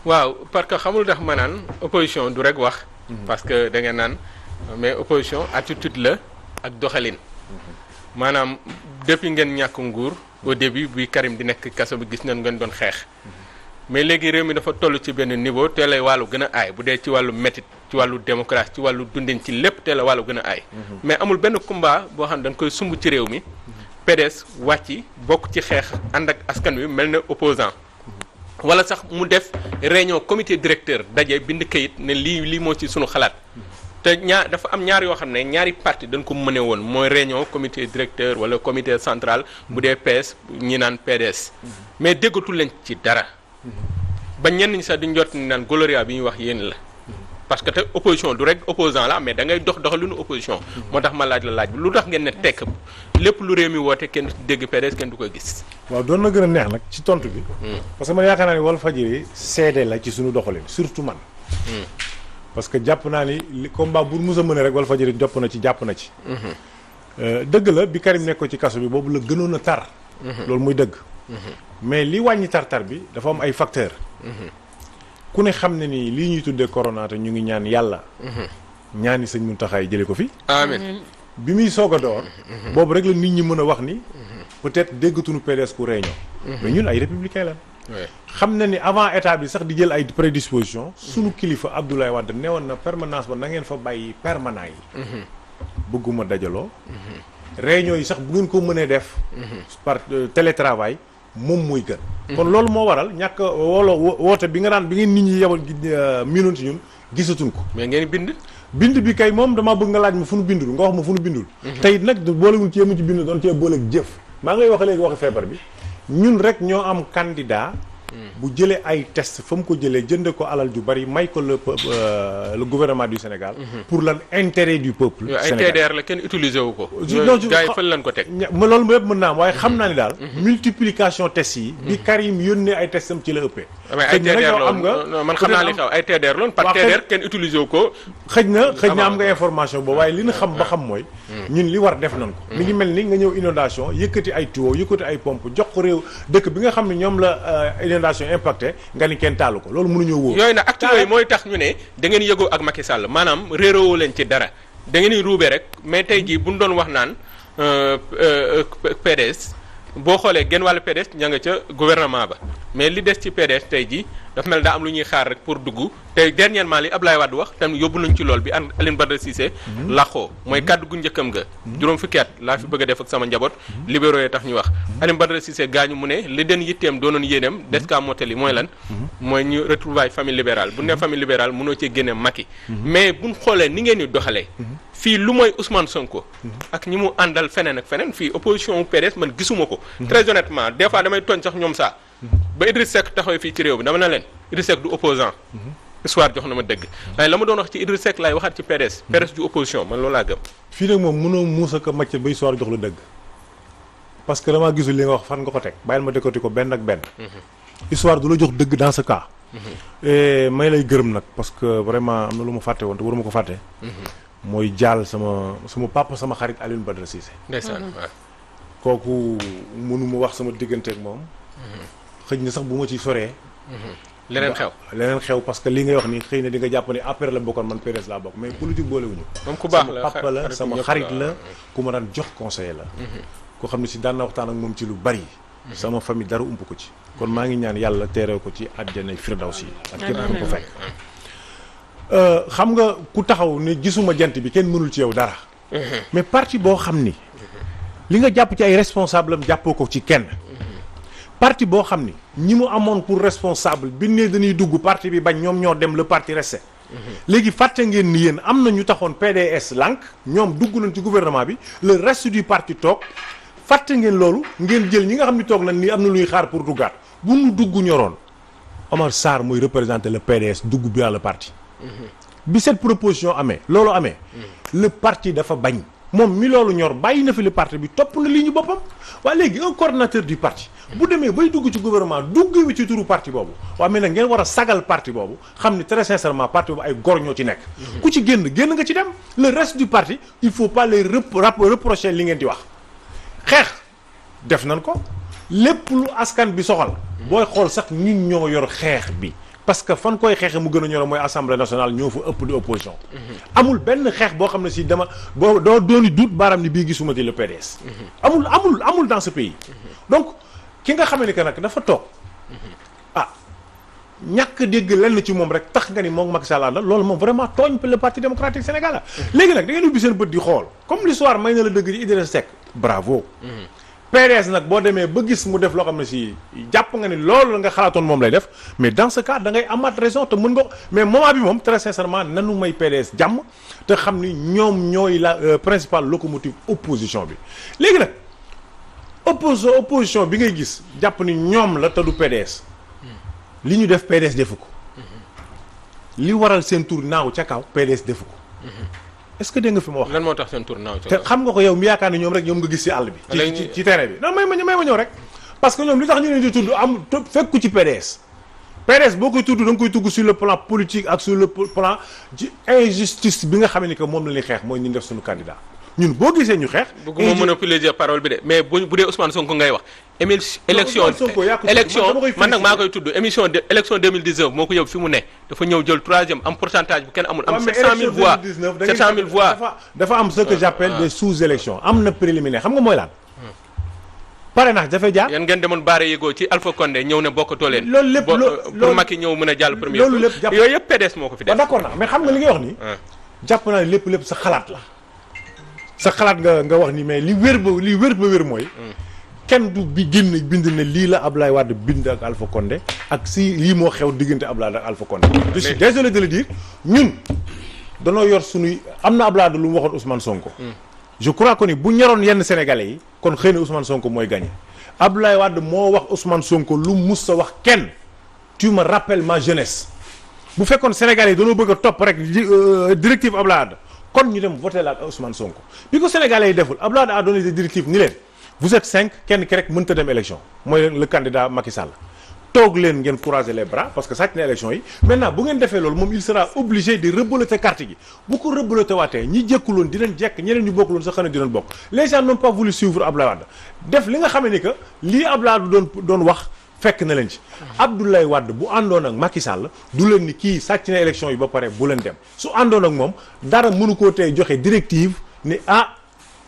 waaw parce que xamul tax ma naan opposition du rek wax. parce que da ngeen naan mais opposition attitude la ak doxalin. maanaam depuis ngeen ñàkk nguur au début bi Karim di nekk kaso bi gis nañ ngeen doon xeex. mais léegi réew mi dafa toll ci benn niveau te lay wàllu gën a aay bu dee ci wàllu métit ci wàllu démocratie ci wàllu dundin ci lépp te la wàllu gën a aay. mais amul benn combat boo xam ne dañ koy sumb ci réew mi. PDS wàcc bokk ci xeex ànd ak askan wi mel na opposant wala sax mu def réunion comité directeur daje bind kayit ne lii moo ci sunu xalaat. te dafa am ñaar yoo xam ne ñaari parti dañ ko mëne woon mooy réunion comité directeur wala comité central bu dee PS ñi naan PDS. mais déggatul leen ci dara. ba ñenn ñi sax di njort ni naan Gloria bi ñuy wax yéen la. parce que te opposition du rek opposant la mais da ngay doxalinu opposition. moo tax ma laaj la laaj bi lu tax ngeen ne tekk lépp lu réew mi woote kenn du dégg PDS kenn du koy gis. waaw doon na gën a neex nag ci tontu bi. parce que man yaakaar naa ni Walfadjri seede la ci suñu doxalin surtout man. parce que jàpp naa ni li combat bu mus a mën rek Walfadjri jàpp na ci. dëgg la bi Karim nekk ko ci kaso bi boobu la gënoon a tar. loolu muy dëgg. mais li wàññi tar-tar bi dafa am ay facteurs. ku ne xam ne ni lii ñuy tuddee corona te ñu ngi ñaan yàlla. ñaani sëñ Mountakha jëlee ko fi. amiin bi muy soog a door. boobu rek la nit ñi mën a wax ni. peut-être déggatuñu PDS ku réunion. mais ñun ay républicain la. xam na ni avant état bi sax di jël ay prédisposition sunu kilifa Abdoulaye Wade newoon na permanence ba na ngeen fa bàyyi permanent yi. bëgguma dajaloo. réunion yi sax bu ngeen ko mënee def. par télétravail. moom mooy gën. kon loolu moo waral ñàkk woote bi nga naan bi ngeen nit ñi yebal miinoon ci ñun gisatuñ ko. mais ngeen bind bi kay moom damaa bëgg nga laaj ma fu nu bindul nga wax ma fu nu bindul. tey nag boolewul ci yemu ci bind doon cee booleeg jëf. maa ngi lay wax léegi waxi feebar bi ñun rek ñoo am candidat. bu jëlee ay test fa mu ko jëlee jënd ko alal ju bari may ko le gouvernement du Sénégal. pour l'intérêt du peuple. ay TDR la kenn utilisé wu ko. gars yi fan lañ ko teg. loolu yëpp mën naa am waaye xam naa ni daal. multiplication test yi. bi Karim yónnee ay testam ci la ëppee. mais ay TDR loon am nga man xam naa li xaw ay TDR loon par TDR kenn utilisé wu ko. xëj na am nga information boobu waaye li ñu xam ba xam mooy. ñun li war def nañ ko. mi ngi mel ni nga ñëw inondation yëkkati ay tuyaux yëkkati ay pompe jox ko réew dëkk bi nga xam ne ñoom la inondation impacté nga ni kenn taalu ko loolu mënuñoo wóor. yooyu nag acte yooyu mooy tax ñu ne da ngeen yëgoo ak Macky Sall maanaam réeróo leen ci dara da ngeen di ruube rek mais tey jii bu ñu doon wax naan PDS boo xoolee genn wàllu PDS ña nga ca gouvernement ba mais li des ci PDS tey jii dafa mel daa am lu ñuy xaar rek pour dugg tey dernièrement li Ablaye Wade wax tam yóbbu nañ ci lool bi Alioune Badara Cissé laqoo mooy kàddu gu njëkkam nga juróom fukki at laa fi bëgg a def ak sama njaboot libéraux yi tax ñu wax Alioune Badara Cissé gaañu mu ne li den yitteem doonoon yéeneem des ka motali mooy lan mooy ñu retrouvaille famille libérale bu ne famille libérale mënoo cee génne Macky mais buñ xoolee ni ngeen di doxalee fii lu mooy Ousmane Sonko ak ñi mu àndal feneen ak feneen fii opposition PDS man gisuma ko très honnêtement des fois damay tooñ sax ñoom saa ba Idriss Seck taxawee fii ci réew bi dama ne leen Idriss Seck du opposant histoire jox na ma dëgg waaye la ma doon wax ci Idriss Seck laay waxaat ci PDS PDS du opposition man loolu laa gëm fii nag moom mënoo muusa ko macc ba histoire jox la dëgg parce que damaa gisul li nga wax fan nga ko teg bàyyil ma décoté ko benn ak benn histoire du la jox dëgg dans ce cas may lay gërëm nag parce que vraiment am na lu ma fàtte woon te waruma ko fàtte mooy jaal sama papa sama xarit Alioune Badara Cissé ndeysaan kooku mënuma wax sama diggante ak moom xëj na sax bu ma ci soree leneen xew parce que li ngay wax ni xëy na di nga jàpp ne après la bokkoon man PDS laa bokk mais politique boolewuñu moom ku baax la sama papa la sama xarit la ku ma daan jox conseiller la koo xam ne si daan na waxtaan ak moom ci lu bari sama famille dara ump ko ci kon maa ngi ñaan yàlla teeree ko ci àjjana firdawsi ak képp ku ko fekk xam nga ku taxaw ne gisuma jant bi kenn mënul ci yow dara mais parti boo xam ni li nga jàpp ci ay responsable am jàppoo ko ci kenn parti boo xam ni ñi mu amoon pour responsable bi ne dañuy dugg parti bi bañ ñoom ñoo dem le parti resté léegi fàtte ngeen ni yéen am na ñu taxoon PDS lànk ñoom dugg nañ ci gouvernement bi le reste du parti toog fàtte ngeen loolu ngeen jël ñi nga xam ni toog nañ ni am na luy xaar pour duggaat bu nu dugg ñoroon Omar Sarr mooy représenter le PDS dugg bi le parti bi cette proposition amee loolu amee le parti dafa bañ moom mi loolu ñor bàyyi na fi le parti bi topp na li ñu boppam waaye léegi un coordonnateur du parti bu demee bay dugg ci gouvernement dugg wi ci turu parti boobu waaye mais nag ngeen war a sagal parti boobu xam ni très sincèrement parti boobu ay gor ñoo ci nekk ku ci génn nga ci dem le reste du parti il faut pas les reprocher li ngeen di wax xeex def nañ ko lépp lu askan bi soxal booy xool sax ñun ñoo yor xeex bi parce que fan koy xeexe mu gën a ñoro mooy assemblée nationale ñoo fa ëpp di opposition. amul benn xeex boo xam ne si dama boo doo dooni duut baaram ni bii gisuma ci le PDS. amul dans ce pays. donc ki nga xam ne que nag dafa toog ñàkk dégg lenn ci moom rek tax nga ni moom Macky Sall la loolu moom vraiment tooñ le parti démocratique sénégalais. léegi nag da ngeen ubbi seen bët di xool comme l'histoire may na la dëgg ci Idrissa Seck bravo. PDS nag boo demee ba gis mu def loo xam ne si jàpp nga ni loolu nga xalaatoon moom lay def mais dans ce cas da ngay amaat raison te mën nga mais moment bi moom très sincèrement nanu may PDS jàmm te xam ni ñoom ñooy la principale locomotive opposition bi. léegi nag opposition bi ngay gis jàpp ni ñoom la te du PDS. li ñu def PDS defu ko li waral seen tur naaw ca kaw PDS defu ko est-ce que dégg nga fi ma wax. lan moo tax seen tur naaw ca te kaw xam nga ko yow mi yaakaar ne ñoom rek ñoom nga gis ci àll bi. ci terrain bi non may ma ñëw rek. parce que ñoom li tax ñu leen di tudd am fekku ci PDS. PDS boo koy tudd da nga koy tugg sur le plan politique ak sur le plan ci injustice bi nga xam ne que moom la ñuy xeex mooy ñu def suñu candidat ñun boo gisee ñu xeex. bëgguma monopoliser parole bi de mais bu dee Ousmane Sonko ngay wax. élection man nag maa koy tudd élection 2019 moo ko yóbbu fi mu ne dafa ñëw jël 3e am pourcentage bu kenn amul am 700 000 voix 700 000 voix dafa am ce que j'appelle des sous-élections am na préliminaire xam nga mooy lan parrainage dafay jaar yéen ngeen demoon baare yégoo ci Alpha Condé ñëw ne bokkatoo leen loolu lépp pour Macky ñëw mën a jàll premier loolu lépp yooyu yëpp PDS moo ko fi def d'accord na mais xam nga li ngay wax nii jàpp naa ne lépp sa xalaat la sa xalaat nga wax ni mais li wér ba wér mooy kenn du bi génn bind ne lii la Ablaye Wade bind ak Alpha Condé ak si lii moo xew diggante Ablaye ak Alpha Condé. je suis désolé de le dire ñun danoo yor suñuy am na Ablaye lu mu waxoon Ousmane Sonko. je crois que ni bu ñoroon yenn sénégalais yi kon xëy na Ousmane Sonko mooy gagné Ablaye Wade moo wax Ousmane Sonko lu mus sa wax kenn tu me rappelles ma jeunesse bu fekkoon sénégalais yi danoo bëgg a topp rek directive Ablaye Wade kon ñu dem voté la ak Ousmane Sonko bi ko sénégalais yi deful Ablaye Wade a donné des directives ni leen. vous êtes 5 kenn ki rek mënta dem élection mooy le candidat Macky Sall toog leen ngeen croiser les bras parce que sàcc na élection yi maintenant bu ngeen defee loolu moom il sera obligé de rebeloter carte gi bu ko rebeloter waatee ñi jekkuloon dinañ jekk ñeneen ñu bokkuloon sax xëy na dinañ bokk les gens n'ont pas voulu suivre Abdoulaye Wade def li nga xam ni que lii Abdoulaye Wade doon wax fekk na leen ci. Abdoulaye Wade bu àndoon ak Macky Sall du leen ni kii sàcc na élection yi ba pare bu leen dem su àndoon ak moom dara mënu koo tey joxe directive ni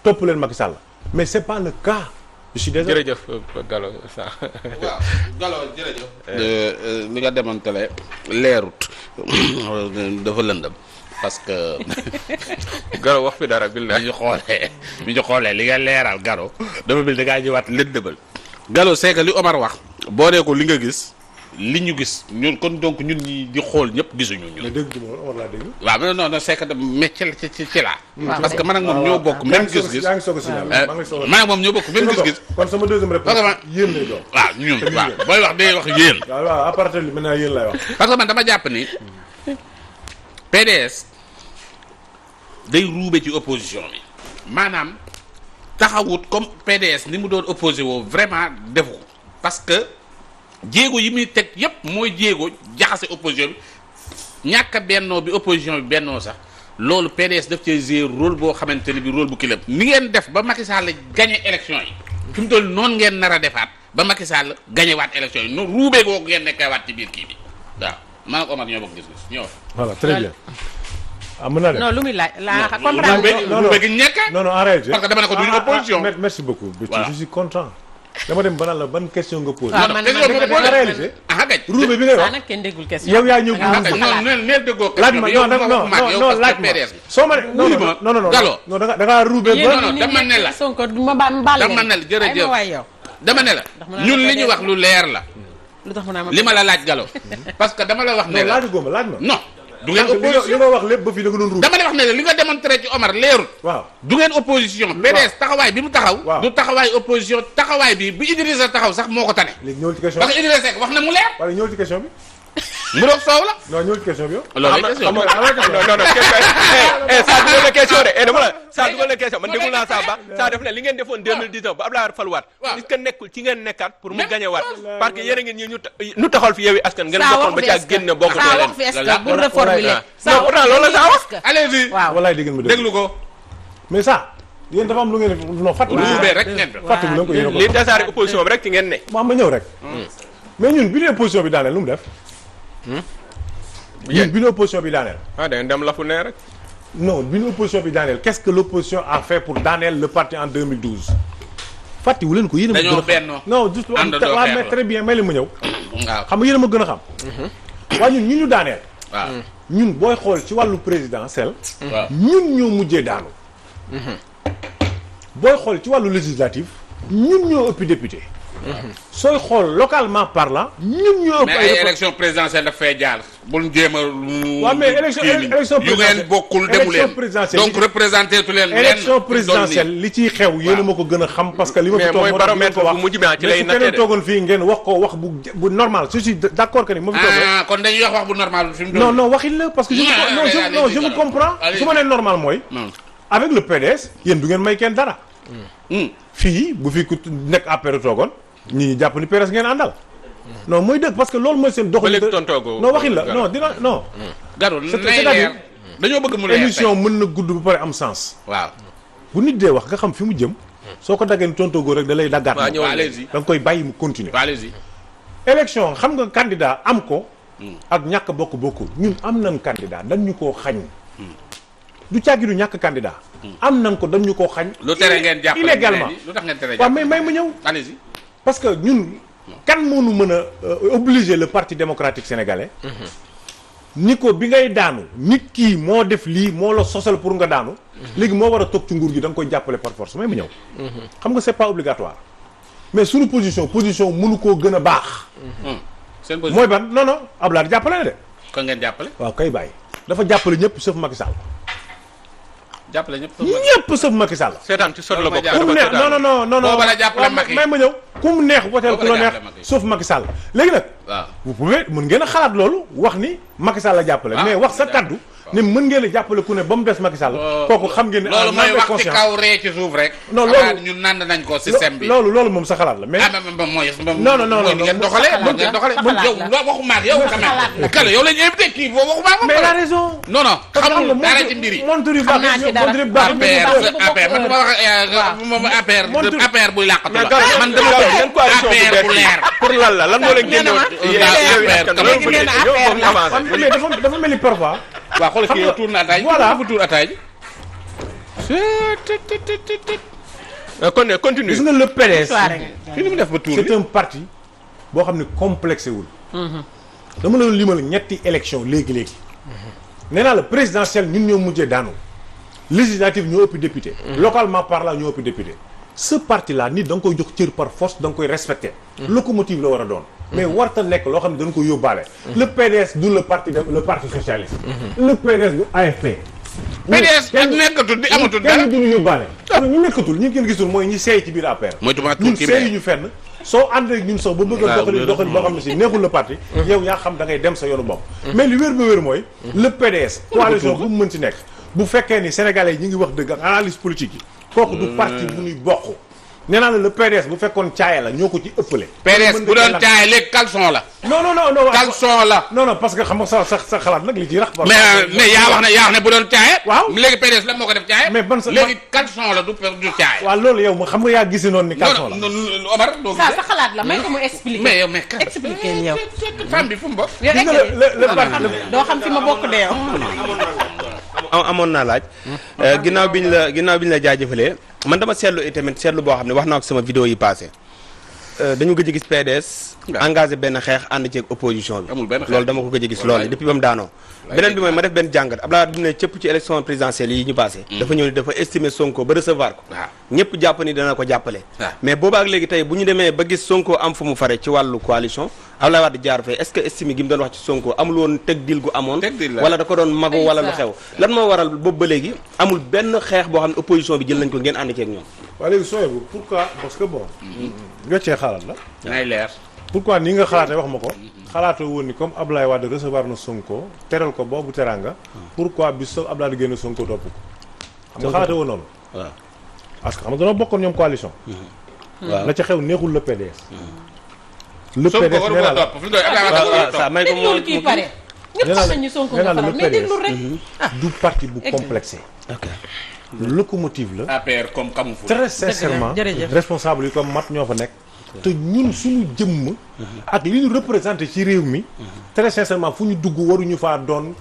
topp leen Macky Sall. mais c'est pas le cas. je suis désolé jërëjëf Gallo ça. waaw Gallo jërëjëf. li nga démantelé leerut dafa lëndëm parce que. Gallo wax fi dara bil na. bi ñu xoolee li nga leeral Gallo dafa bil da ngaa ñëwaat lëndëmal. Gallo c'est que li Omar wax boo nee ko li nga gis li ñu gis ñun kon donc ñun ñi di xool ñëpp gisuñu ñun. mais dégg nga Omar laa dégg. waaw non c'est que mais ci laa. parce que man ak moom ñoo bokk même gis-gis. yaa ngi soog a signaler man ak moom ñoo bokk même gis-gis. kon sama deuxième réponse yéen lay doon. waaw ñun waaw booy wax day wax yéen. waaw à partir de maintenant yéen lay wax. parce que man dama jàpp ni PDS day ruube ci opposition bi maanaam taxawut comme PDS ni mu doon opposé woo vraiment defu ko parce que jéego yi muy teg yépp mooy jéego jaxase opposition bi ñàkk a bennoo bi opposition bi bennoo sax loolu PDS daf cee jouer rôle boo xamante ne bi rôle bu kilab ni ngeen def ba Macky Sall gagné élection yi fi mu toll noonu ngeen nar a defaat ba Macky Sall gagné waat élection yi noonu ruubee googu ngeen nekkee waat ci biir kii bi waaw man ak Omar ñoo bokk gis-gis ñoo. voilà très bien. mën naa def non lu muy laaj laa comprendre ruubee gi ñekk non en réalité parce que dama ne ko duñu opposition. merci beaucoup. voilà je suis content. dama dem ba naan la ban question nga posé. waaw man en réalité. ruube bi ngay wax nag kenn déggul question. yow yaa ñëw non neel déggoo laaj ma non laaj ma soo ma non non da ngaa ruube ba non dama ne la Sonko ma baal dama ne la jërëjëf dama ne la ñun li ñu wax lu leer la lu tax li ma la laaj Gallo parce que dama la wax ne la laaj góoma laaj ma non du ngeen opposition li nga wax lépp ba fii da nga doon ruube dama la wax ne la li nga démontré ci Omar leerut waaw du ngeen opposition PDS taxawaay bi mu taxaw du taxawaay opposition taxawaay bi bu Idrissa taxaw sax moo ko tane léegi ñëwul ci question parce que Idrissa Seck wax na mu leer wala ñëwul ci question bi mu doog soow la non ñëwul ci question bi yow loolu question non ça dugal la question de dama la ça dugal la question man déglu naa ça ba ça def ne li ngeen defoon 2019 ba Abdoulaye faluwaat est-ce que nekkul ci ngeen nekkaat pour mu gagné waat parce que yéen a ngi ñu taxawal fi Yewwi Askan ngeen bokkoon ba ca génn bokk saa wax fi est-ce que bu reformuler non pourtant loolu la saa wax allez-y waaw walaay dégg ngeen ma déglu ko mais ça yéen dafa am lu ngeen def non fàttali ruubee rek ngeen def fàttali leen ko yéen a ko li tasaare opposition bi rek ci ngeen ne ma ñëw rek mais ñun bi ñu opposition bi daaneel lu mu def ñun bi ñu opposition bi daaneel. ah da ngeen dem lafu nee rek. non bi ñu opposition bi daaneel qu'est-ce que l'opposition a fait pour daaneel le parti en 2012. fàttiwu leen ko yéen a ma gën a xam dañoo bennoo. non juste waaw mais très bien may leen ma ñëw. waaw xam nga yéen a ma gën a xam. waaye ñun ñu daaneel. waaw ñun booy xool ci wàllu présidentiel. waaw ñun ñoo mujjee daanu. booy xool ci wàllu législatif ñun ñoo ëppi député. sooy xool localement parlant ñun ñoo ëpp mais ay élection présidentielle daf fay jaar bul jéem a. waaw mais élection yu ngeen bokkul demu leen donc représenté tu leen. élection présidentielle li ciy xew yéen a ma ko gën a xam parce que li ma fi toog mooy baromètre bu mujj bi ci lay mais su keneen toogoon fii ngeen wax ko wax bu normal je suis d'accord que ni ma fi toogee. ah kon dañuy wax bu normal fi mu doon. non non waxin la parce que je vous comprends su ma nee normal mooy. avec le PDS yéen du ngeen may kenn dara. fii bu fi ku nekk APR toogoon. ñi jàpp ni PDS ngeen àndal. non mooy dëgg parce que loolu mooy seen doxalin. ba léegi tontoogo non waxin la non dina non. Gado nay leer dañoo bëgg mu leer émission mën na gudd ba pare am sens. waaw bu nit dee wax nga xam fi mu jëm. soo ko daggee ni tontoogo rek da lay daggaat. waaw ñëw allez-y da nga koy bàyyi mu continuer. allez-y. élection xam nga candidat am ko. ak ñàkk bokk bokkul ñun am nañ candidat dañ ñu koo xañ. du càggi du ñàkk candidat. am nañ ko dañ ñu koo xañ. lu tere ngeen jàppale illégalement lu tax ngeen tere waaw may ma ñëw. allez-y. parce que ñun kan moo nu mën a obliger le parti démocratique sénégalais. ni ko bi ngay daanu nit kii moo def lii moo la sosal pour nga daanu. léegi moo war a toog ci nguur gi da nga koy jàppale par force may mu ñëw. xam nga c'est pas obligatoire. mais suñu position mënu koo gën a baax. seen position mooy ban non non Abdoulaye jàppale na de. kon ngeen jàppale. waaw kay bàyyi dafa jàppale ñëpp sauf Macky Sall. jàppale ñëpp. ñëpp sauf Macky Sall. seetaan ci sot la bokk. ku mu neex non booba la jàppale Macky may ma ñëw ku mu neex woteel ku la neex sauf Macky Sall léegi nag. waaw vous pouvez mën ngeen a xalaat loolu wax ni Macky Sall la jàppale. mais wax sa kaddu ne mën ngeen a jàppale ku ne ba mu des Macky Sall. kooku xam ngeen ne loolu mooy wax ci kaw ree ci suuf rek. non loolu ñun nand nañ ko système bi. loolu moom sa xalaat la mais. mooy. non mooy ni ngeen doxalee mooy ngeen doxalee. yow waxuma ak yow quand même. kala yow lañu invité kii boo waxuma ak mais la raison. non non xamul dara ci mbir yi. xam naa ci dara APR man dama wax APR buy làqatu la. man dama ko APR bu leer. pour lan la lan moo leen génnoon. dafa mel ni parfois. waaw xoolal kii yow tuur na ataay. voilà fu tuur ataay ji. kon ne continue. gis nga le PDS. fi ni mu def ba tuur c'est un parti boo xam ne complexé wul. dama la limal ñetti élection léegi. nee naa la présidentielle ñun ñoo mujjee daanu. législative ñoo ëpp député. localement parlant ñoo ëpp député. ce parti là nit da nga koy jox cër par force da nga koy respecté. locomotive la war a doon. mais warta nekk loo xam ne dañ ko yóbbaale. le PDS du le parti socialiste. le PDS du AFP. PDS ak nekkatul di amatul dara kenn duñu yóbbaale. ñu nekkatul ñu kenn gisul mooy ñi seey ci biir APR. mooy tubaab ñun seey ñu fenn. soo ànd ak ñun sax ba bëgg a doxali boo xam ne si neexul le parti. yow yaa xam da ngay dem sa yoonu bopp. mais li wér ba wér mooy. le PDS. coalition bu mu mën ci nekk. bu fekkee ni sénégalais yi ñu ngi wax dëgg ak analyse politique yi. kooku du parti bu ñuy bokk. nee naa la le PDS bu fekkoon caaya la ñoo ko ci ëppale. PDS bu doon caaya léegi caleçon la. non. caleçon la. non parce que xam nga sa xalaat nag li ciy rax. mais yaa wax ne bu doon caaya. waaw léegi PDS la moo ko def caaya. mais ban sa léegi caleçon la du caaya. waaw loolu yow ma xam nga yaa gisee noonu ni caleçon la. non Omar doo gisee. sa xalaat la may ko mu expliquer. mais yow mais expliquer yow. femme bi fu mu bokk. doo xam fi ma bokk de yow. amoon naa laaj. ginnaaw bi ñu la jaajëfalee man dama seetlu itamit seetlu boo xam ne wax naa ko sama vidéo yi passé dañu gëj a gis PDS. engagé benn xeex ànd ceeg opposition bi. amul benn xeex loolu dama ko gëj a gis loolu depuis ba mu daanoo. beneen bi mooy ma def benn jàngat Abdoulaye bi mu ne cëpp ci élection présidentielle yi ñu passé. dafa ñëw ni dafa estimer Sonko ba recevoir ko. ñëpp jàpp ni dana ko jàppale. mais boobaak léegi tey bu ñu demee ba gis Sonko am fu mu fare ci wàllu coalition Abdoulaye Wade jaar fee est-ce que estime gi mu doon wax ci Sonko amul woon teg dil gu amoon. wala da ko doon magu wala lu xew. lan moo waral boobu ba léegi amul benn xeex boo xam ne opposition bi jël nañ ko ngeen ànd ceeg ñoom. waaw léegi sooy bu pourquoi parce que bon. weccee xalaat la. nay leer. pourquoi ni nga xalaatee wax ma ko. xalaatoo woon ni comme Abdoulaye Wade recevoir na Sonko teral ko boobu teranga. pourquoi bi so Abdoulaye génn Sonko topp ko. xam nga xalaatee woon noonu. waaw parce que xam nga dañoo bokkoon ñoom coalition. waaw la ca xew neexul le PDS. le Sonko PDS waru nee ko naa la topp fi mu doon saa may ko loolu kii pare. ñëpp xam nañu Sonko nga faral mais déglu rek. du parti bu complexé. ok locomotive la. APR comme camoufle. très sincèrement jërëjëf. responsable yi comme mat ñoo fa nekk. te ñun suñu jëmm ak li ñu représenté ci réew mi très sincèrement fu ñu dugg waruñu faa doon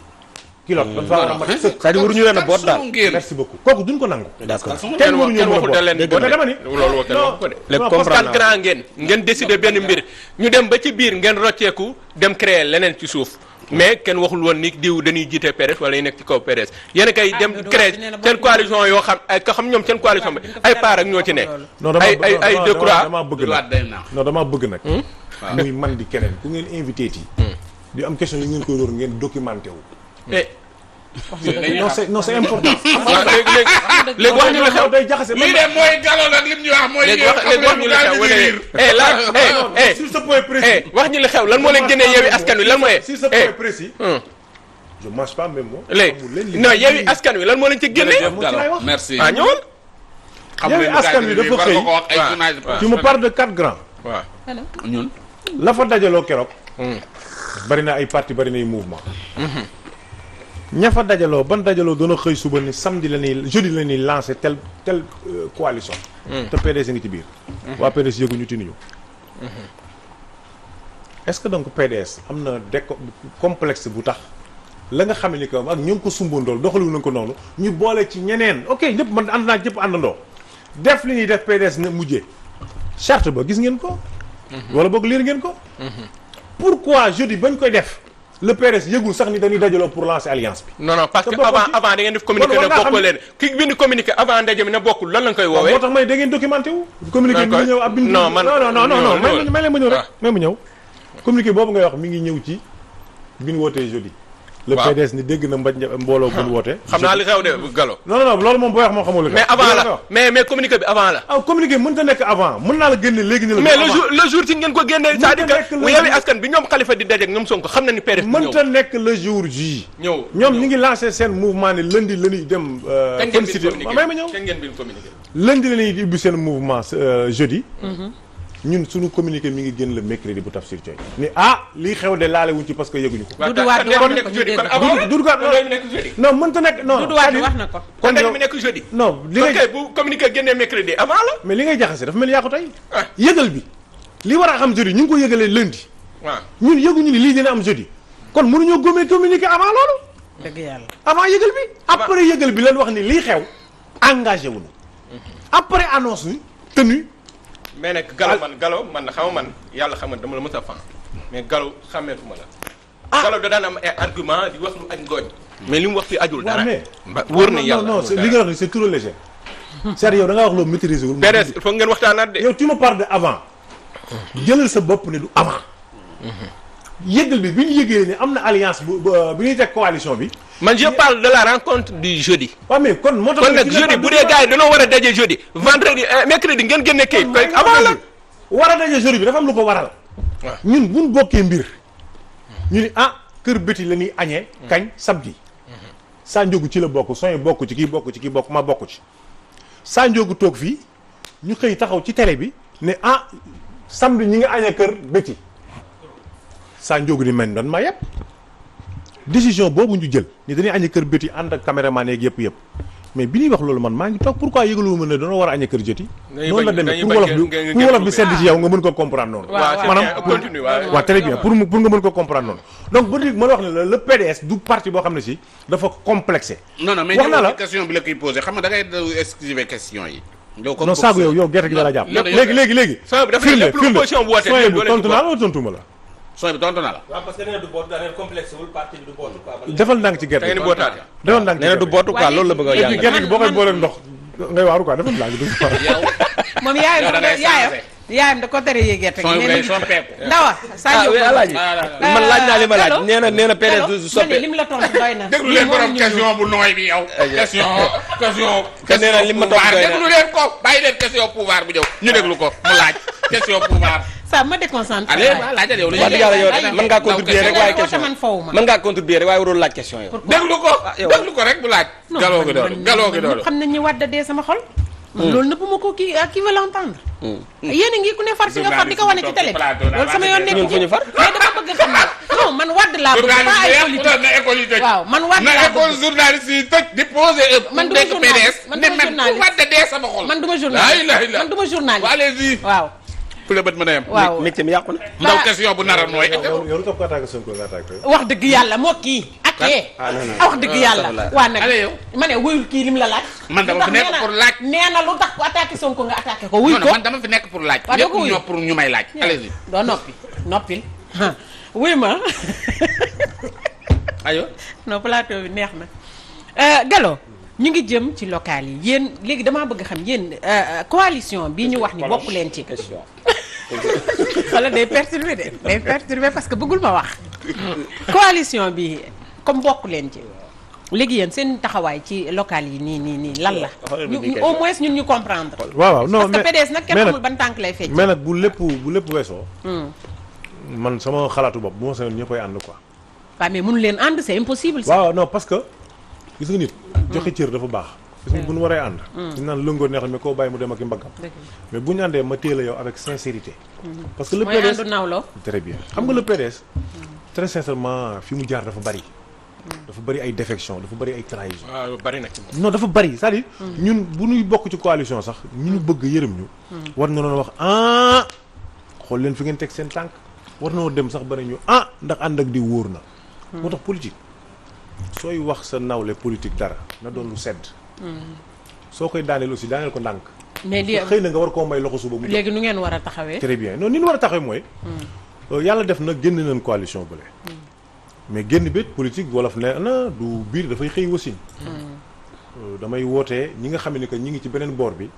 kilote dafa war a mat sëkk c'est-à-dire waruñu leen a boot daal. merci beaucoup kooku duñ ko nangu d'accord kenn waruñu mën a boot leen mais dama ni loolu kenn waxu ko de léegi parce comprendre que grand ngeen décider benn mbir ñu dem ba ci biir ngeen rocceeku dem créer leneen ci suuf mais kenn waxul woon ni diw dañuy jiite PDS wala ñu nekk ci kaw PDS yéen a kay dem créer seen coalition yoo xam ay ka xam ñoom seen coalition bi ay paar ak ñoo ci ne ay Decroix damaa bëgg nag damaa bëgg nag muy man di keneen ku ngeen invité yi di am question yi ngeen koy door ngeen documenté wu non c'est important léegi wax ñu la xew day jaxase lii de mooy Gallo nag lim ñu wax mooy léegi wax ñu la xew wala sur ce point précis wax ñu la xew lan moo leen génnee Yewwi Askan Wi lan mooy sur ce point précis je mange pas même mot léegi non Yewwi Askan Wi lan moo leen ci génnee merci ñëwal Yewwi Askan Wi dafa xëy tu me parles de 4 grands waaw ñun la fa dajaloo keroog bari na ay parti bari na ay mouvement ña fa dajaloo ban dajaloo doon a xëy suba ni samedi la ñuy jeudi la ñuy lancé tel coalition te PDS ngi ci biir waa PDS yëguñu tinuñu est-ce que donc PDS am na complexe bu tax la nga xam ni que ak ñoo ngi ko sumbandool doxalu nañ ko noonu ñu boole ci ñeneen ok ñëpp man ànd naa ñëpp àndandoo def li ñuy def PDS ne mujjee charte ba gis ngeen ko wala boog liir ngeen ko pourquoi jeudi bañ koy def le PDS yëgul sax ni dañuy dajaloo pour lancer alliance bi. non parce que avant da ngeen def communiqué ne bokkul leen ki bind communiqué avant ndaje mi ne bokkul lan lañ koy woowee. moo tax may da ngeen documenté wu. communiqué mi ngi ñëw ab bind. non man non may leen ma ñëw rek may ma ñëw. communiqué boobu ngay wax mi ngi ñëw ci bi ñu wootee jeudi. le PDS ni dégg na mbooloo bu ñu woote. xam naa li xew de Gallo. non loolu moom booy wax moo xamul. mais avant la mais communiqué bi avant la. communiqué mën ta nekk avant mën naa la génne léegi ni la. mais le jour ci ngeen ko génnee. c'est-à-dire que Yewwi Askan bi ñoom Khalifa di dajeek ñoom Sonko xam na ni PDS mën ta nekk le jour ji. ñoom ñi ngi lancé seen mouvement ne lundi la ñuy dem. félicité may ma ñëw kañ ngeen bind communiqué. lundi la ñuy ubbi seen mouvement jeudi. ñun suñu communiqué mi ngi génn le mercredi bu Tafsir Thioye ni lii xew de laale wuñ ci parce que yëguñu ko. Doudou Wade wax na ko ñu dégg ko non mënta nekk non. Doudou Wade wax na ko. kon dañu nekk jeudi. non li ngay bu communiqué génnee mercredi avant la. mais li ngay jaxase dafa mel ni yaa ko tey. yëgal bi li war a am jeudi ñu ngi ko yëgalee lundi. waaw ñun yëguñu ni lii dina am jeudi. kon mënuñoo gomee communiqué avant loolu. dëgg yàlla avant yëgal bi. après yëgal bi leen wax ni lii xew engagé wu na. après annonce ni tenu. mais nag Gallo man xam man yàlla xam nga dama la mës a fan mais Gallo xàmmeetuma la. Gallo da daan am ay argument di wax lu ak ngooñ. mais li mu wax fi ajul dara. wóor na yàlla non li nga wax ni c'est trop léger. c'est-à-dire yow da ngaa wax loo maîtriser wul. PDS il faut ngeen waxtaanaat de. yow tu me parles de avant. jëlal sa bopp ne du avant. yëgal bi ñu yëgee ni am na alliance bi ñuy teg coalition bi. man je parle de la rencontre du jeudi. waaw mais kon moo tax. kon nag jeudi bu dee gars yi dañoo war a daje jeudi. vendredi mercredi ngeen génne kayit. avant la war a daje jeudi bi dafa am lu ko waral. waaw ñun buñ bokkee mbir. ñu ni kër bëti la ñuy añee. kañ samedi. saa njóogu ci la bokk sooy bokk ci kii bokk ci kii bokk ma bokk ci. saa njóogu toog fii ñu xëy taxaw ci télé bi ne samedi ñi nga añee kër bëti. saa njóogu ni man dan maa yëpp. décision boobu ñu jël ni dañuy añee kër bëti ànd ak caméraman yeeg yëpp mais bi ñuy wax loolu man maa ngi toog pourquoi yëgalu ma ne dañoo war a añee kër jëti. noonu la demee pour wolof bi sedd ci yow nga mën ko comprendre noonu. waaw très bien pour nga mën ko comprendre noonu. donc ba léegi ma la wax ne le PDS du parti boo xam ne si dafa complexé. non mais wax na la question bi la koy posé xam nga da ngay esquiver question yi. non saagu yow gerte gi dala jàpp. léegi. firnde tontu naa la tontuma la. sooy bi tontu naa la. waaw parce que nee na du bootu da ngeen complexé wul parti bi du bootu quoi. defal ndànk ci gerte gi defal ndànk nee na du bootu quoi loolu la bëgg a jàng. gerte gi boo koy booleeg ndox ngay waaru quoi defal ndànk du moom yaayam da ko tere yee gerte gi. sooy bi soppeeku. ndawa saa yow alaaji man laaj naa li ma laaj nee na PDS du soppeeku. lim la tontu doy na. déglu leen borom question bu nooy bi yow. question te nee na lim ma tontu doy na déglu leen ko bàyyi leen question pouvoir bu ñëw ñu déglu ko mu laaj question pouvoir. ça ma déconcentré. allez laajal yow wax dëgg yàlla yow mën ngaa contribuer rek waaye question mën ngaa contribuer rek waaye warul laaj question yow. déglu ko rek bu laaj. galoo gi doolu xam nañ ni Wade dee sama xol. loolu nëpp ma ko qui veut l'entendre. yéen a ngi ku ne far si nga far di ko wane ci télé bi loolu sama yoon nekk ci mais dama bëgg xam ne non man Wade laa bëgg pas ay politique na école yi tëj waaw man Wade laa bëgg na école journaliste yi tëj di poser man du ma journaliste man Wade dee sama xol man du ma journaliste man du ma journaliste allez-y waaw fu la bët mën a yem. waaw métier mi yàqu na. ndaw question bu naroon mooy. yow lu tax ko attaqué Sonko nga attaqué. wax dëgg yàlla moo kii ak yee. wax dëgg yàlla. waa nag allez yow. ma ne wuyul kii lim la laaj. man dama fi nekk pour laaj. nee na lu tax ko attaqué Sonko nga attaqué ko. wuy ko man dama fi nekk pour laaj. waaw doo ko wuyu ñoo pour ñu may laaj. allez-y. doo noppil wuy ma. ayo non plateau bi neex na. Gallo ñu ngi jëm ci local yi yéen léegi damaa bëgg xam yéen coalition bii ñu wax ni bokk leen ci. wala day perturbé parce que bëggul ma wax. coalition bi comme bokk leen ci léegi yéen seen taxawaay ci local yi nii lan la. ñu au moins ñun ñu comprendre. waaw non parce que PDS nag kenn xamul ban tànk lay fecc. mais nag bu lépp weesoo. man sama xalaatu bopp bu ma sañoon ñëppay ànd quoi. waaw mais mënu leen ànd c'est impossible. waaw non parce que gis nga nit. joxe cër dafa baax. gis nga bu ñu waree ànd. ñu naan lëngoo neexal mais koo bàyyi mu dem ak i mbaggam. mais bu ñu àndee ma téel a yow avec sincérité. parce que le PDS mooy àndu nawloo. très bien xam nga le PDS. très sincèrement fi mu jaar dafa bari. dafa bari ay défection dafa bari ay trahison. waaw bari na ci moom. non dafa bari c'est-à-dire ñun bu ñuy bokk ci coalition sax ñu bëgg yërëm ñu. war na doon wax xool leen fi ngeen teg seen tànk. war na dem sax ba ne ñu ndax ànd ak di wóor na. moo tax politique sooy wax sa nawle politique dara na doon lu sedd. soo koy daaneel aussi daaneel ko ndànk. mais li xëy na nga war koo may loxo suba mu. léegi nu ngeen war a taxawee. très bien non ni ñu war a taxawee mooy. yàlla def na génn nañ coalition bële. mais génn bét politique wolof ne na du biir dafay xëy wasin. damay wootee ñi nga xam ne que ñi ngi ci beneen boor bi.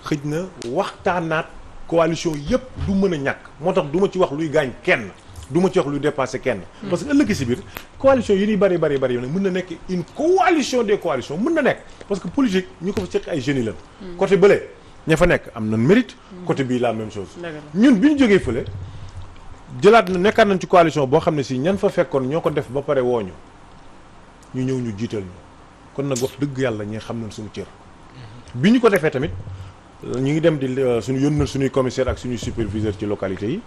xëj na waxtaanaat coalition yëpp du mën a ñàkk moo tax du ma ci wax luy gaañ kenn. du ma ci wax luy dépassé kenn. parce que ëllëg si biir coalition yi ñuy bari yow nag mën na nekk une coalition des coalitions mën na nekk parce que politique ñu ko fa seq ay jeunes yi lan côté bële ña fa nekk am nañ mérite. côté bii la même chose. ñun bi ñu jógee fële jëlaat na nekkaat nañ ci coalition boo xam ne si ñan fa fekkoon ñoo ko def ba pare wooñu ñu ñëw ñu jiital ñu kon nag wax dëgg yàlla ñi xam nañ suñu cër. bi ñu ko defee tamit ñu ngi dem di suñu yónnal suñuy commissaire ak suñuy superviseur ci localité yi.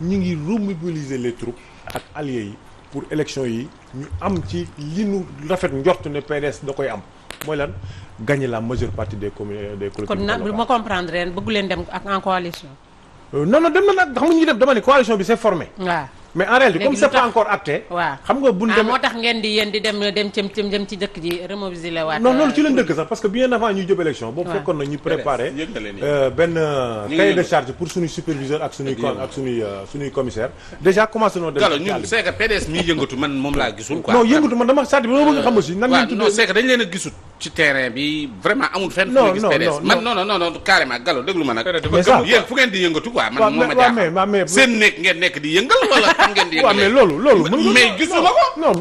ñu ngi remobiliser les troupes ak alliés yi pour élection yi ñu am ci li nu rafet njort ne PDS da koy am mooy lan gagner la majeure partie des communes des collectivités kon nag bu ma comprendre ren bëggu leen dem ak en coalition. non dem na nag xam nga ñu dem dama ne coalition bi c'est formé. waaw mais en réalité comme c'est pas encore acté. waaw xam nga bu ñu demee moo tax ngeen di yéen di dem ci dëkk ji remobiliser la waat. non loolu ci leen dëkk sax parce que bien avant ñuy jëm élection. boobu fekkoon na ñu préparé benn cahier de charge pour suñuy superviseur ak suñuy commissaire déjà commencé noo dem. Gallo ñun c'est que PDS miy yëngatu man moom laa gisul quoi. non yëngatu man dama c'est-à-dire dama bëgg a xam aussi. nan ngeen tuddee non c'est que dañ leen a gisut ci terrain bi vraiment amul fenn. fu ñu gis PDS man non carrément Gallo déglu ma nag. yéen fu ngeen di yëngatu quoi man moo ma jaaxal seen nekk ngeen nekk di yëngal wala fan ngeen di yëngal. loolu mais gisuma ko. non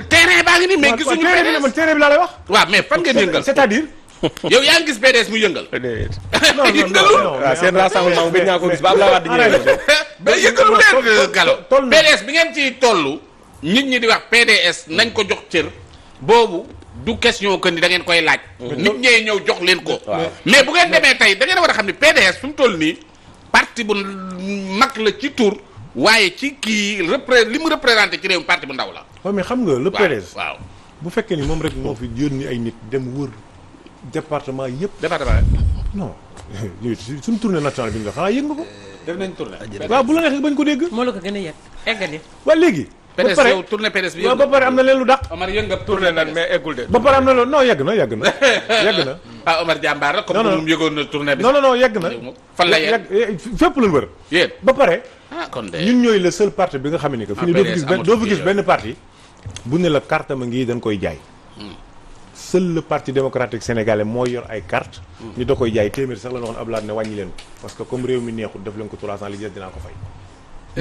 terrain baa ngi nii mais gisuñu PDS. man terrain bi laa lay wax. waaw mais fan ngeen yëngal c'est-à-dire. yow yaa ngi gis PDS mu yëngal. non waaw seen rassemblement bi ñaa ko gis ba Abdoulaye Wade ñëwee. mais yëngalu leen Gallo PDS bi ngeen ciy toll nit ñi di wax PDS nañ ko jox cër boobu du question que ni da ngeen koy laaj. nit ñee ñëw jox leen ko. mais bu ngeen demee tey da ngeen war a xam ni PDS fi mu toll nii parti bu mag la ci tur waaye ci kii li mu représenté ci réew mi parti bu ndaw la. waaw mais xam nga le PDS. waaw bu fekkee ni moom rek moo fi yónni ay nit dem wër département yëpp. département non suñu tournée nationale bi nga xanaa yëg nga ko. def nañ tournée. waaw bu la neexee bañ ko dégg. moo la ko gën a yëg eggali. waaw léegi. PDS yow tournée PDS bi waaw ba pare am na leen lu dàq. Omar yëngat tourné nan mais eggul de. ba pare am na loolu non yegg na yegg na. ah Omar jàmbaar la comme moom yëgoon na tournée bi. non yegg na. fan la yegg fépp lañ wër. yéen ba pare. kon de ñun ñooy le seul parti bi nga xam ne que. fi ne doo fi gis benn parti. bu ne la carte ma ngi dañ koy jaay. seul le parti démocratique sénégalais moo yor ay carte ni da koy jaay téeméer sax la ñu waxoon Abdoulaye ne wàññi leen ko parce que comme réew mi neexul def leen ko 300 li des dinaa ko fay.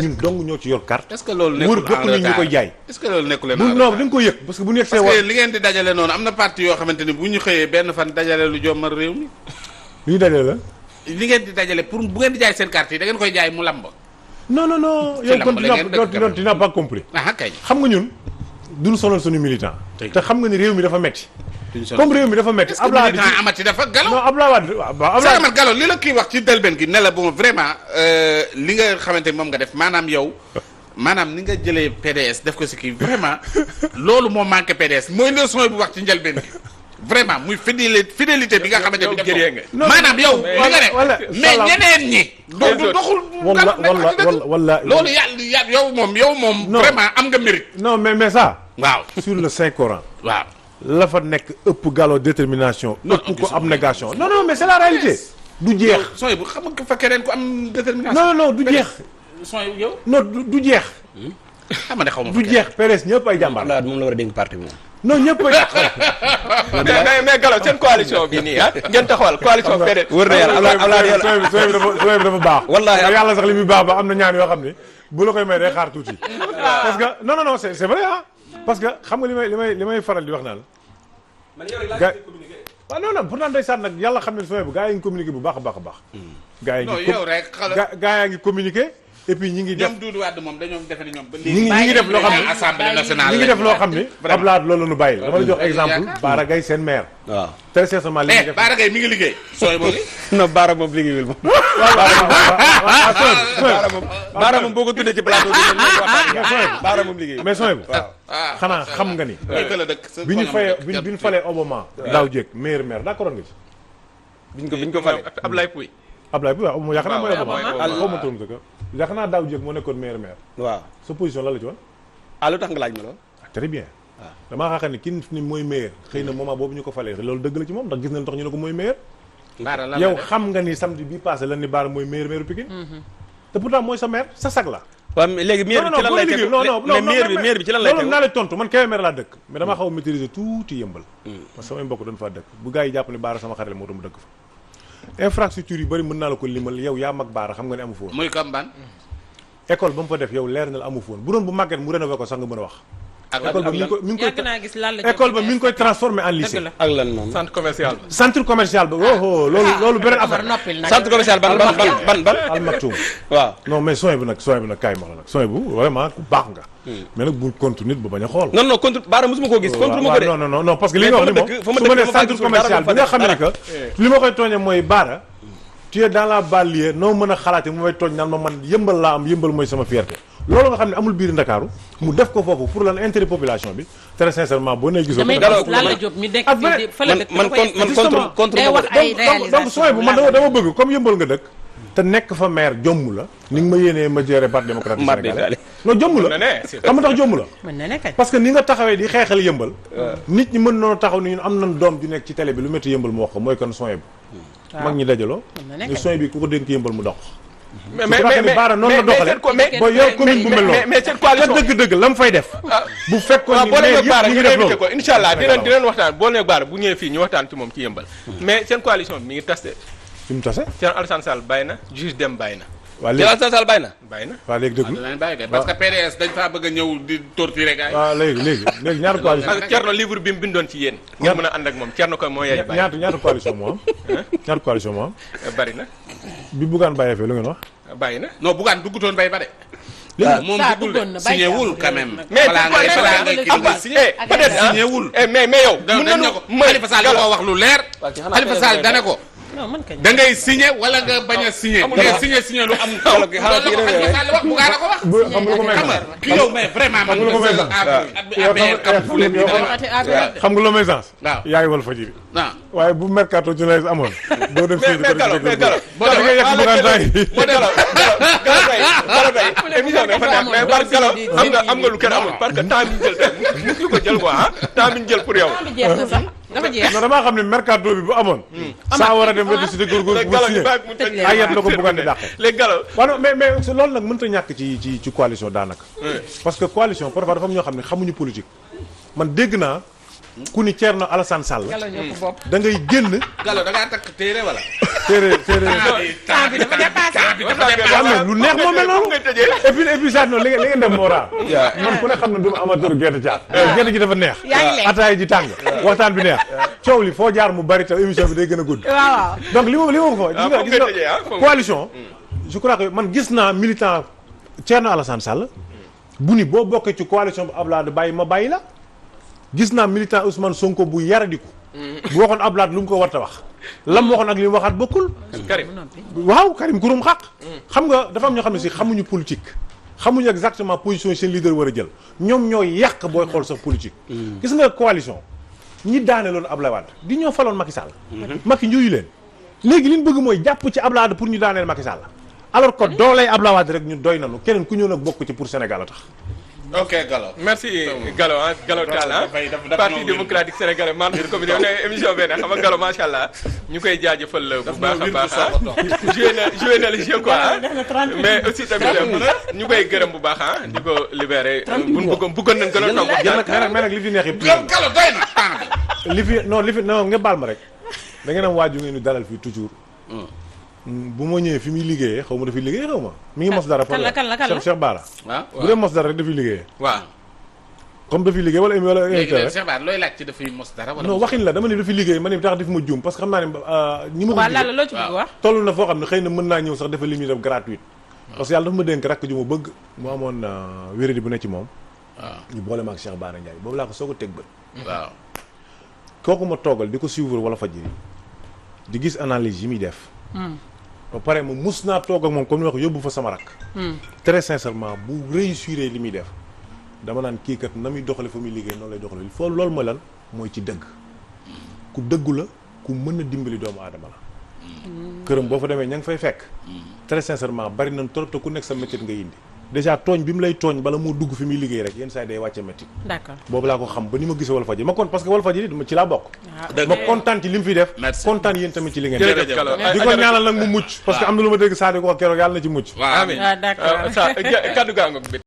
ñun dong ñoo ci yor carte. est-ce que loolu nekkul wër bokk nañ ñu koy jaay. est-ce que loolu nekkul non da nga koy yëg parce que bu nekk see parce que li ngeen di dajale noonu am na parti yoo xamante ni bu ñu xëyee benn fan dajale lu jommal réew mi. li ñu dajale la. li ngeen di dajale pour bu ngeen di jaay seen carte yi da ngeen koy jaay mu lamb. non yow kon dina pas compris. kay xam nga ñun duñu sonal suñu militant. te xam nga ni réew mi dafa metti comme réew mi dafa metti Abdoulaye Wade amati dafa Gallo. non Abdoulaye Wade Gallo li la kii wax ci delben gi ne la bon vraiment li nga xamante ni moom nga def maanaam yow maanaam ni nga jëlee PDS def ko si kii vraiment loolu moo manqué PDS mooy leçon bu wax ci njëlbeen gi vraiment muy fidélité bi nga xamante ni gëree nga. maanaam yow li nga ne wala mais ñeneen ñi doxul wala loolu yàlla yow moom Non. vraiment am nga mérite non mais ça waaw sur le Saint Coran waaw la fa nekk ëpp Gallo détermination Non, ëpp ko gisuma. abnégation non mais c'est la réalité du jeex sooy bu xam nga fa keneen ku am détermination non du jeex sooy yow non du jeex xam nga ne xaw ma du jeex PDS ñëpp ay jàmbaar Abdoulaye moom la war a dénk parti bi moom. non ñëpp ay mais Gallo seen coalition bi nii ngeen taxawal coalition PDS. wër na yàlla Abdoulaye sooy bi dafa baax Wallaahi. yàlla sax li muy baax am na ñaan yoo xam ne bu la koy may day xaar tuuti parce que non c'est vrai ah parce que xam nga li may faral di wax naan ga waaw non pourtant ndeysaan nag yàlla xam ne sooy bu gaa yi ngi communiqué bu baax a baax a baax gaa yi non ngi yow rek xala gaa yaa ngi communiqué et puis ñi ngi def ñoom Doudou Wade moom dañoo defe ne ñoom ba ñi ngi def loo xam ne assemblée nationale ñi ngi def loo xam ne Abdoulaye loolu la ñu bàyyi dama la jox exemple yaakaar. Bara Gaye seen maire waaw. très sincèrement li ñuy def Bara Gaye mi ngi liggéey sooy boobu non Baara moom liggéeyul moom. Baara moom boo ko tuddee ci plateau bi ñu lay waxtaan. Baara moom liggéeyul. mais sooy bu xanaa xam nga ni la dëkk sa bi ñu fayee bi ñu falee Obama daaw jéeg maire d'accord nga ci biñ ko falee. Ablaye Pouy. Abdoulaye bi waaw moom yaakaar naa mooy waaw, Obama waaw, xaw ma turam sa kër yaakaar naa daaw jéeg moo nekkoon maire waaw. sa position lan la ci woon lu tax nga laaj ma lool. très bien damaa xaaxal ni kin ni mooy maire xëy na moment boobu ñu ko falee loolu dëgg la ci moom ndax gis nañ tax ñu ne ko mooy maire Bara lan yow xam nga ni samedi bii passé lan ni Bara mooy maire Pikine te pourtant mooy sa maire sa sag la waaw mais léegi maire bi ci lan lay tegu mais maire bi ci lan lay loolu tegu. naa la tontu man Kébémer laa dëkk mais damaa xaw a maîtriser tuuti yëmbal parce que samay mbokk dañ faa dëkk bu gars yi jàpp ne Bara sama xarit moo tax mu dëkk fa infrastructure yu bëri mën naa la ko limal yow yaa mag Bara xam nga ne amu fa woon muy comme ban école ba mu fa def yow leer na la amu fa woon bu doon bu màgget mu rénové ko sax nga mën a wax école ba mi ngi yàgg koy naa gis lan la école ba mi ngi koy transformé en lycée dëgg la ak lan moom. centre commercial. centre commercial ba oh loolu beneen affaire noppil nag centre commercial ban. Al Maktoum waaw. non mais soin bu nag kaay ma la nag soin bu vraiment ku baax nga mais nag bu contre nit ba bañ a xool non contre Baara mosuma koo gis. contre ma ko de. non parce que li nga wax ni moom su ma nee centre commercial bi nga xam ne que li ma koy tooñee mooy Bara tu es dans la banlieue noo mën a xalaate mu may tooñ naan ma man yëmbal laa am yëmbal mooy sama fierté loolu nga xam ne amul biir Ndakaaru mu def ko foofu pour lan intérêt population bi très sincèrement boo nee gisoo damay ko gis lan la Diop mi dekk fii di fa la dëkk man contre day wax ay donc soin bu man dama bëgg comme yëmbal nga dëkk te nekk fa maire jomm la ni nga ma yéenee ma gérer parti démocratique sénégalais non jomm la xam nga tax jomm la mën na nekk parce que ni nga taxawee di xeexal yëmbal nit ñi mën noonu taxaw ni ñun am nañ doom ju nekk ci télé bi lu métti yëmbal mu wax ko mooy kon soin bu mag ñi dajaloo ni soin bi ku ko dénk yëmbal mu dox mais Bara noonu la doxale boo yor commune bu mel noonu mais seen coalition dëgg-dëgg la mu fay def bu fekkoon ni boo maire leen Bara yëpp ñu ñu ngi def invité ko loolu incha allah dinañ waxtaan boo leen Bara bu ñëwee fii ñu waxtaan ci moom ci yëmbal mais seen coalition bi mi ngi tas de fi mu tase Thierno Alassane Sall bàyyi na juge dem bàyyi na waa Thierno léegi Alassane Sall bàyyi na. bàyyi na waa léegi déglu danañ bàyyi kay parce que PDS dañ faa bëgg a ñëw di torturer gars yi waaw léegi ñaata coalition parce que Thierno livre bi mu bindoon ci yéen ngeen mën a ànd ak moom Thierno ko moo yey bàyyi ñaata coalition moo am ñaata coalition moo am bari na bi buggaan bàyyee fee lu ngeen wax bàyyi na non buggaan duggutoon bay ba de moom saa duggul duggoon na de bàyyi signé wul jàmbur quand yow même nag. mais balaa ngay kii nga signé peut-être signé wul mais yow dañ ne ko Khalifa Sall da koo wax lu leer Khalifa Sall dane ko non man kañ da ngay signé wala nga bañ a signé mais signé lu amul loolu la ko Khalifa Sall wax buggaan a ko wax xam nga lu ko may xam nga ki yow mais vraiment man Xam nga lu ko may xam nga lu may sens waaw yaay wal fajiri waaw waaye bu mercato journaliste amoon doo dem mais Gallo mais Gallo boo da ngay yegg buggaan temps yi boo Gallo émission bi dafa neex mais par Gallo am nga lu kenn amul parce que temps bi ñu jël tey musuñu ko jël quoi temps bi ñu jël pour yow jeex na sax dafa jeex non damaa xam ne mercato bi bu amoon saa war a dem weddi si de góorgóor bu signé ayat la ko buggaan di dàqe léegi Gallo waaw non mais loolu nag mënut a ñàkk ci coalition daanaka parce que coalition parfois dafa am ñoo xam ne xamuñu politique man dégg naa ku ni Thierno Alassane Sall Gallo ñëpp bopp da ngay génn Gallo da ngaa takk téere wala téere temps bi dafa dépassé am na lu neex moo mel noonu et puis ça noonu li ngeen def moo raar man ku ne xam ne du ma amateur gerte caat gerte gi dafa neex yaa ngi lekk. ataay ji tàng waxtaan bi neex coow li foo jaar mu bari te émission bi day gën a gudd waaw donc li ma ko fa foofu gis ngay tëjee, ah, nga foofu. coalition je crois que man gis naa militant Thierno Alassane Sall bu ni boo bokkee ci coalition bu Abdoulaye bàyyi ma bàyyi la gis naa militant Ousmane Sonko bu yaradiku bu waxoon Abdoulaye lu mu ko war a wax lam waxoon ak li mu waxaat bokkul Karim waaw Karim Kurum xaq xam nga dafa am ñoo xam ne si xamuñu politique xamuñu exactement position yi seen leader war a jël ñoom ñooy yàq booy xool sax politique gis nga coalition ñi daaneeloon Ablaye Wade di ñoo faloon Macky Sall. Macky njuuyu leen léegi li ñu bëgg mooy jàpp ci Ablaye Wade pour ñu daaneel Macky Sall alors que dooley Ablaye Wade rek ñu doy nañu keneen ku ñëw nag bokk ci pour Sénégal a tax. ok Gallo. merci Gallo ah Gallo Tall parti démocratique sénégalais man comme ne émission benn xam nga Gallo macha allah ñu koy jaajëfal bu baax a baax joué na le jeu quoi mais aussi tamit ñu koy gërëm bu baax ah di ko libéré buñ bëggoon nañ gën a toog mais nag li fi neex yëpp Gallo doy na temps li fi non nga baal ma rek da ngeen am waaju ngeen ñu dalal fii toujours bu ma ñëwee fi muy liggéeyee xaw ma dafay liggéey xaw ma mi ngi mos dara kan la Cheikh Bara waaw bu dee mos dara rek dafay liggéeyee waaw comme dafay liggéey wala léegi Cheikh Bara looy laaj ci dafay mos dara wala non waxin la dama ne dafay liggéey ma ne tax daf ma juum parce que xam naa ne ñi ma ko waaw loo ci bëgg wax toll na foo xam ne xëy na mën naa ñëw sax dafa li muy def gratuite parce que yàlla dafa ma dénk rakk ju ma bëgg mu amoon wéradi bu ne ci moom ñu boole ma ak Cheikh Bara Ndiaye boobu laa ko soog a teg bët waaw kooku ma toogal di ko suivre wala fajiri di gis analyse yi muy def ba pare ma mus naa toog ak moom comme ni wax yóbbu fa sama rakk très sincèrement bu réussir li muy def dama naan kii kat na muy doxale fa muy liggéey noonu lay doxale foo loolu mooy lan mooy ci dëgg ku dëggu la ku mën a dimbali doomu aadama la këram boo fa demee ña ngi fay fekk très sincèrement bari nañ trop te ku nekk sa métier nga indi déjà tooñ bi mu lay tooñ bala moo dugg fi muy liggéey rek yenn saa yi day wàcce métti d'accord boobu laa ko xam ba ni ma gisee Walfadjri ma kon parce que Walfadjri ci laa bokk ma kontaan ci li mu fi def kontaan yéen tamit ci li ngeen def di ko ñaanal nag mu mucc parce que am na lu ma dégg saa di ko wax keroog yàlla na ci mucc waaw amiin d'accord sa kaddu gaa ngoog bi